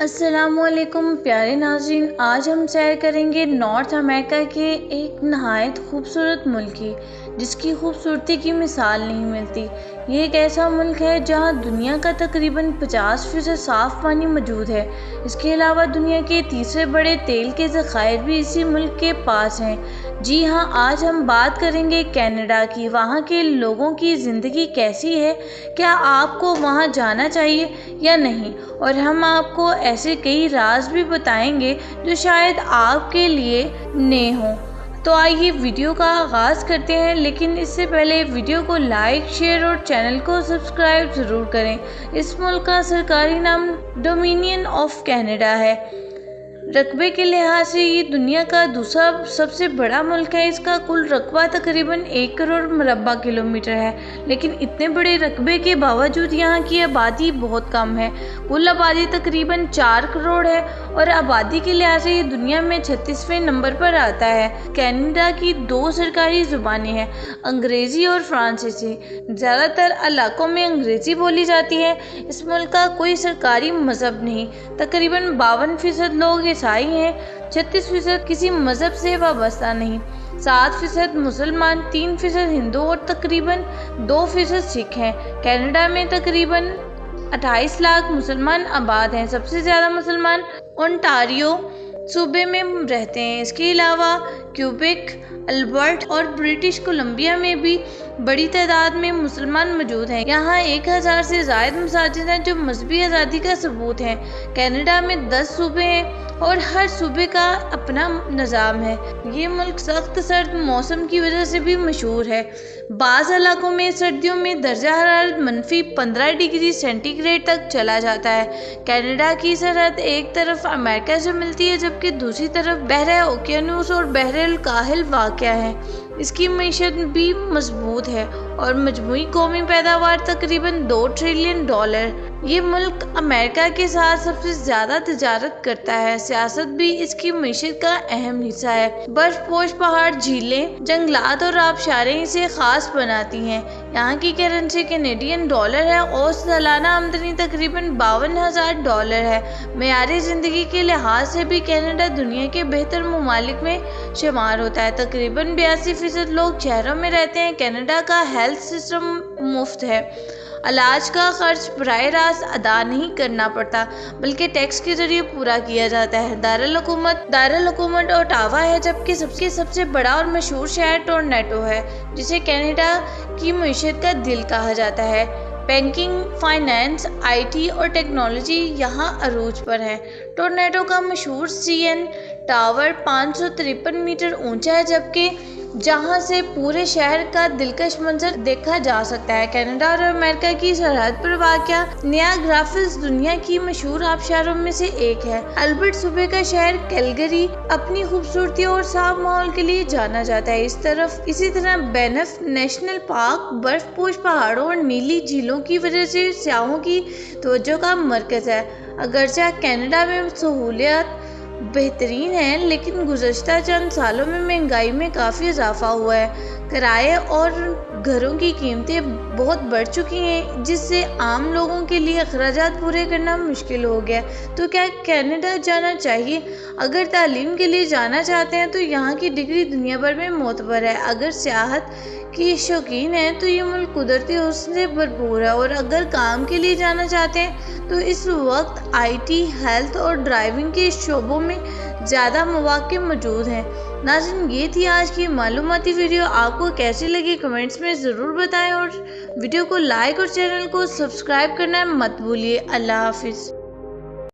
السلام علیکم پیارے ناظرین، آج ہم سیر کریں گے نارتھ امریکہ کے ایک نہایت خوبصورت ملک کی، جس کی خوبصورتی کی مثال نہیں ملتی۔ یہ ایک ایسا ملک ہے جہاں دنیا کا تقریباً 50% صاف پانی موجود ہے۔ اس کے علاوہ دنیا کے تیسرے بڑے تیل کے ذخائر بھی اسی ملک کے پاس ہیں۔ جی ہاں، آج ہم بات کریں گے کینیڈا کی۔ وہاں کے لوگوں کی زندگی کیسی ہے، کیا آپ کو وہاں جانا چاہیے یا نہیں، اور ہم آپ کو ایسے کئی راز بھی بتائیں گے جو شاید آپ کے لیے نئے ہوں۔ تو آئیے ویڈیو کا آغاز کرتے ہیں، لیکن اس سے پہلے ویڈیو کو لائک، شیئر اور چینل کو سبسکرائب ضرور کریں۔ اس ملک کا سرکاری نام ڈومینین آف کینیڈا ہے۔ رقبے کے لحاظ سے یہ دنیا کا دوسرا سب سے بڑا ملک ہے۔ اس کا کل رقبہ تقریباً 1 کروڑ مربع کلومیٹر ہے، لیکن اتنے بڑے رقبے کے باوجود یہاں کی آبادی بہت کم ہے۔ کل آبادی تقریباً 4 کروڑ ہے اور آبادی کے لحاظ سے یہ دنیا میں 36ویں نمبر پر آتا ہے۔ کینیڈا کی 2 سرکاری زبانیں ہیں، انگریزی اور فرانسیسی۔ زیادہ تر علاقوں میں انگریزی بولی جاتی ہے۔ اس ملک کا کوئی سرکاری مذہب نہیں۔ تقریباً 52% لوگ عیسائی ہیں، 36% کسی مذہب سے وابستہ نہیں، 7% مسلمان، 3% ہندو اور تقریباً 2% سکھ ہیں۔ کینیڈا میں تقریباً 28 لاکھ مسلمان آباد ہیں۔ سب سے زیادہ مسلمان اونٹاریو صوبے میں رہتے ہیں۔ اس کے علاوہ کیوبیک، البرٹ اور برٹش کولمبیا میں بھی بڑی تعداد میں مسلمان موجود ہیں۔ یہاں 1000 سے زائد مساجد ہیں جو مذہبی آزادی کا ثبوت ہیں۔ کینیڈا میں 10 صوبے ہیں اور ہر صوبے کا اپنا نظام ہے۔ یہ ملک سخت سرد موسم کی وجہ سے بھی مشہور ہے۔ بعض علاقوں میں سردیوں میں درجہ حرارت -15 ڈگری سینٹی گریڈ تک چلا جاتا ہے۔ کینیڈا کی سرحد ایک طرف امریکہ سے ملتی ہے جبکہ دوسری طرف بحر اوقیانوس اور بحر الکاہل واقع ہے۔ اس کی معیشت بھی مضبوط ہے اور مجموعی قومی پیداوار تقریباً $2 ٹریلین۔ یہ ملک امریکہ کے ساتھ سب سے زیادہ تجارت کرتا ہے۔ سیاست بھی اس کی معیشت کا اہم حصہ ہے۔ برف پوش پہاڑ، جھیلیں، جنگلات اور آبشاریں اسے خاص بناتی ہیں۔ یہاں کی کرنسی کینیڈین ڈالر ہے۔ اوسط سالانہ آمدنی تقریباً $52,000 ہے۔ معیار زندگی کے لحاظ سے بھی کینیڈا دنیا کے بہتر ممالک میں شمار ہوتا ہے۔ تقریباً 82% لوگ شہروں میں رہتے ہیں۔ کینیڈا کا ہیلتھ سسٹم مفت ہے۔ علاج کا خرچ براہ راست ادا نہیں کرنا پڑتا بلکہ ٹیکس کے ذریعے پورا کیا جاتا ہے۔ دارالحکومت اوٹاوا ہے، جبکہ سب سے بڑا اور مشہور شہر ٹورنٹو ہے، جسے کینیڈا کی معیشت کا دل کہا جاتا ہے۔ بینکنگ، فائنانس، آئی ٹی اور ٹیکنالوجی یہاں عروج پر ہے۔ ٹورنٹو کا مشہور CN ٹاور 553 میٹر اونچا ہے، جہاں سے پورے شہر کا دلکش منظر دیکھا جا سکتا ہے۔ کینیڈا اور امریکہ کی سرحد پر واقع نیاگرا فالز دنیا کی مشہور آبشاروں میں سے ایک ہے۔ البرٹ صوبے کا شہر کیلگری اپنی خوبصورتی اور صاف ماحول کے لیے جانا جاتا ہے۔ اسی طرح بینف نیشنل پارک برف پوش پہاڑوں اور نیلی جھیلوں کی وجہ سے سیاحوں کی توجہ کا مرکز ہے۔ اگرچہ کینیڈا میں سہولیات بہترین ہیں، لیکن گزشتہ چند سالوں میں مہنگائی میں کافی اضافہ ہوا ہے۔ کرائے اور گھروں کی قیمتیں بہت بڑھ چکی ہیں، جس سے عام لوگوں کے لیے اخراجات پورے کرنا مشکل ہو گیا ہے۔ تو کیا کینیڈا جانا چاہیے؟ اگر تعلیم کے لیے جانا چاہتے ہیں تو یہاں کی ڈگری دنیا بھر میں معتبر ہے۔ اگر سیاحت کی شوقین ہیں تو یہ ملک قدرتی حسن سے بھرپور ہے، اور اگر کام کے لیے جانا چاہتے ہیں تو اس وقت IT، ہیلتھ اور ڈرائیونگ کے شعبوں میں زیادہ مواقع موجود ہیں۔ ناظرین، یہ تھی آج کی معلوماتی ویڈیو۔ آپ کو کیسی لگی کمنٹس میں ضرور بتائیں، اور ویڈیو کو لائک اور چینل کو سبسکرائب کرنا مت بھولیے۔ اللہ حافظ۔